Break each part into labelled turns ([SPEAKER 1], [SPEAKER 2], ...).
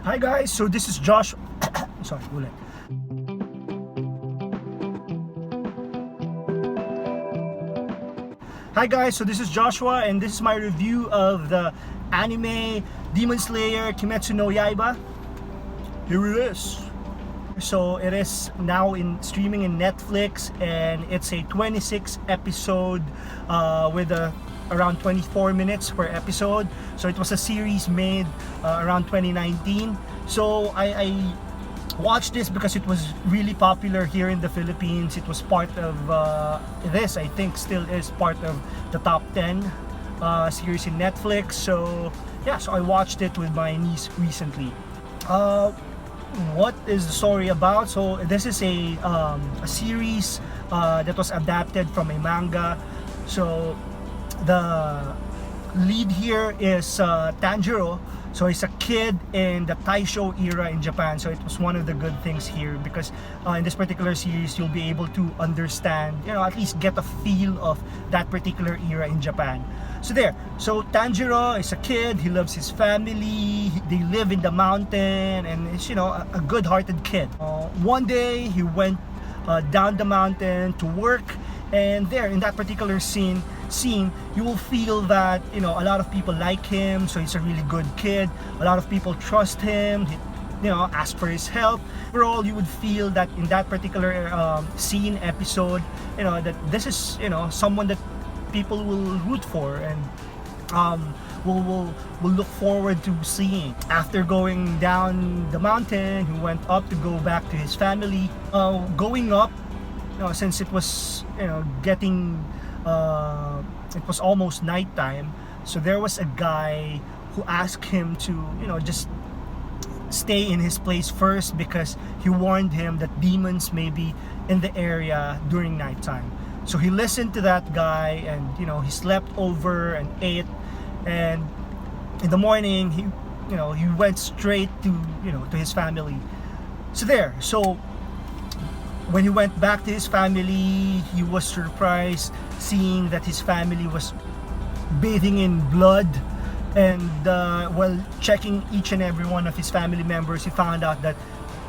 [SPEAKER 1] Hi guys, so this is Josh. Sorry, ulit. Hi guys, so this is Joshua and this is my review of the anime Demon Slayer Kimetsu no Yaiba. Here it is. So it is now in streaming in Netflix and it's a 26 episode with around 24 minutes per episode. So it was a series made around 2019. So I watched this because it was really popular here in the Philippines. It was part of this, I think still is part of the top 10 series in Netflix. So yeah, so I watched it with my niece recently. What is the story about? So this is a series that was adapted from a manga. So the lead here is Tanjiro. So he's a kid in the Taisho era in Japan. So it was one of the good things here because in this particular series you'll be able to understand, at least get a feel of that particular era in Japan. So Tanjiro is a kid, he loves his family, they live in the mountain, and it's, a good-hearted kid. One day he went down the mountain to work, and there in that particular scene you will feel that a lot of people like him, so he's a really good kid. A lot of people trust him, ask for his help. Overall, you would feel that in that particular episode, that this is someone that people will root for and will look forward to seeing. After going down the mountain, he went up to go back to his family. Going up, since it was getting it was almost nighttime, so there was a guy who asked him to just stay in his place first because he warned him that demons may be in the area during nighttime. So he listened to that guy and he slept over and ate, and in the morning he went straight to to his family. So when he went back to his family, he was surprised seeing that his family was bathing in blood. And while checking each and every one of his family members, he found out that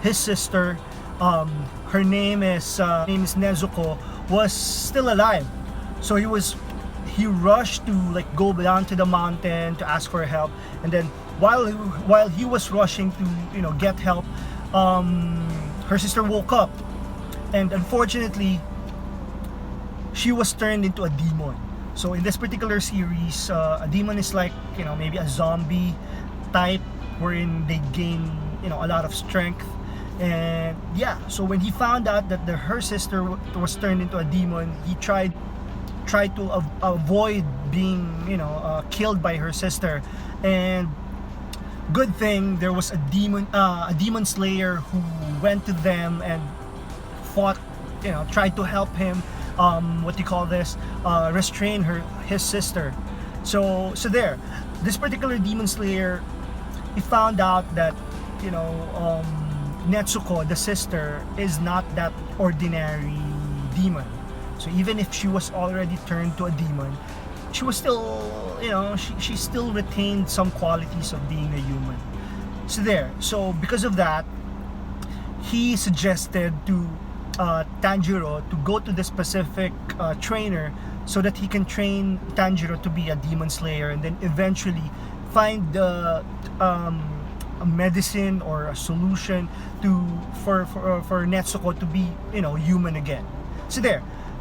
[SPEAKER 1] his sister, her name is Nezuko, was still alive. So he rushed to go down to the mountain to ask for help. And then while he was rushing to get help, her sister woke up, and unfortunately she was turned into a demon. So in this particular series, a demon is like maybe a zombie type wherein they gain a lot of strength. And yeah, so when he found out that her sister was turned into a demon, he tried to avoid being killed by her sister. And good thing there was a demon slayer who went to them and fought, tried to help him restrain his sister. So this particular demon slayer, he found out that Netsuko, the sister, is not that ordinary demon. So even if she was already turned to a demon, she was still she still retained some qualities of being a human. So because of that, he suggested to Tanjiro to go to the specific trainer so that he can train Tanjiro to be a demon slayer, and then eventually find a medicine or a solution for Netsuko to be human again.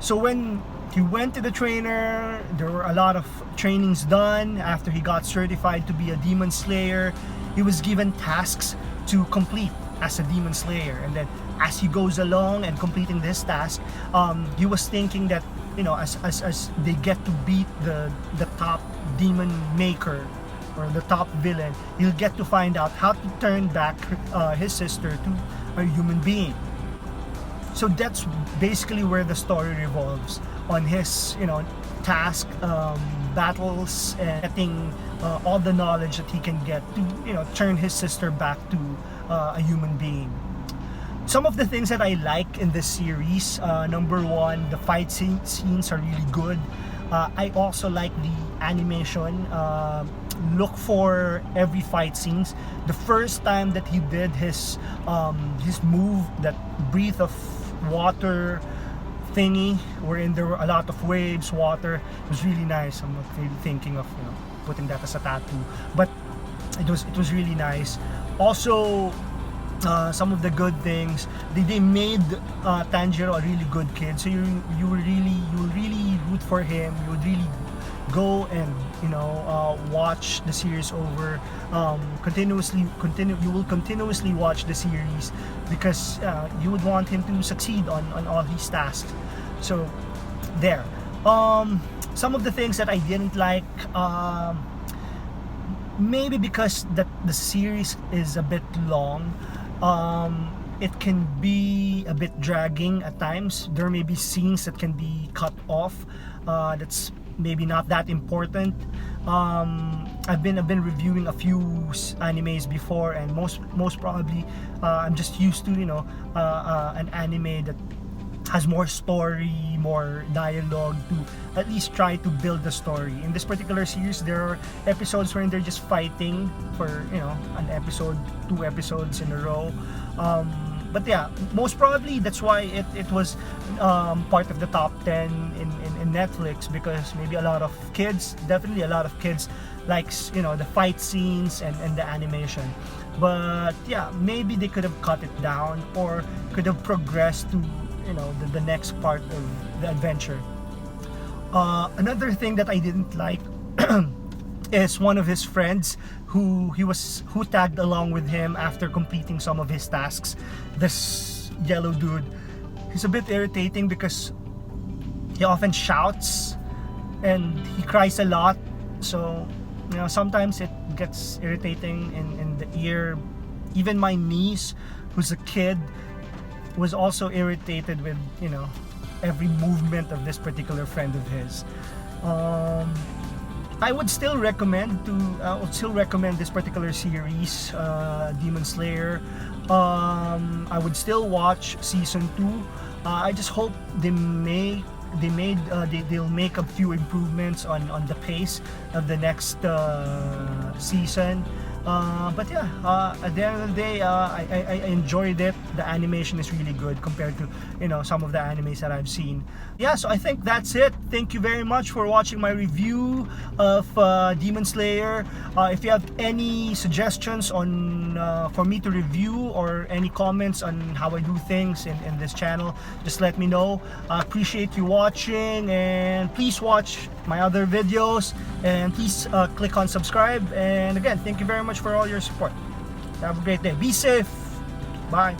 [SPEAKER 1] So when he went to the trainer, there were a lot of trainings done. After he got certified to be a demon slayer, he was given tasks to complete as a demon slayer. And then as he goes along and completing this task, he was thinking that as they get to beat the top demon maker or the top villain, he'll get to find out how to turn back his sister to a human being. So that's basically where the story revolves, on his task, battles, and getting all the knowledge that he can get to turn his sister back to a human being. Some of the things that I like in this series, number one, the fight scenes are really good. I also like the animation. look for every fight scenes. The first time that he did his move, that breath of water thingy, wherein there were a lot of waves, water, it was really nice. I'm not really thinking of putting that as a tattoo, but it was really nice. Also, some of the good things, they made Tanjiro a really good kid, so you will really root for him. You would really go and watch the series over, you will continuously watch the series, because you would want him to succeed on all his tasks. So there. Some of the things that I didn't like, maybe because the series is a bit long, it can be a bit dragging at times. There may be scenes that can be cut off, that's maybe not that important. I've been reviewing a few animes before, and most probably I'm just used to an anime that has more story, more dialogue, to at least try to build the story. In this particular series, there are episodes where they're just fighting for an episode, 2 episodes in a row. But yeah, most probably that's why it was part of the top 10 in Netflix, because maybe a lot of kids, definitely a lot of kids, likes the fight scenes and the animation. But yeah, maybe they could have cut it down, or could have progressed to the next part of the adventure. Another thing that I didn't like is one of his friends who tagged along with him after completing some of his tasks. This yellow dude, he's a bit irritating because he often shouts and he cries a lot. So sometimes it gets irritating in the ear. Even my niece, who's a kid, was also irritated with every movement of this particular friend of his. I would still recommend this particular series, Demon Slayer. I would still watch season 2. I just hope they'll make a few improvements on the pace of the next season. But yeah, at the end of the day, I enjoyed it. The animation is really good compared to some of the animes that I've seen. Yeah, so I think that's it. Thank you very much for watching my review of Demon Slayer. If you have any suggestions on for me to review, or any comments on how I do things in this channel, just let me know. I appreciate you watching, and please watch my other videos, and please click on subscribe. And again, thank you very much for all your support. Have a great day. Be safe. Bye.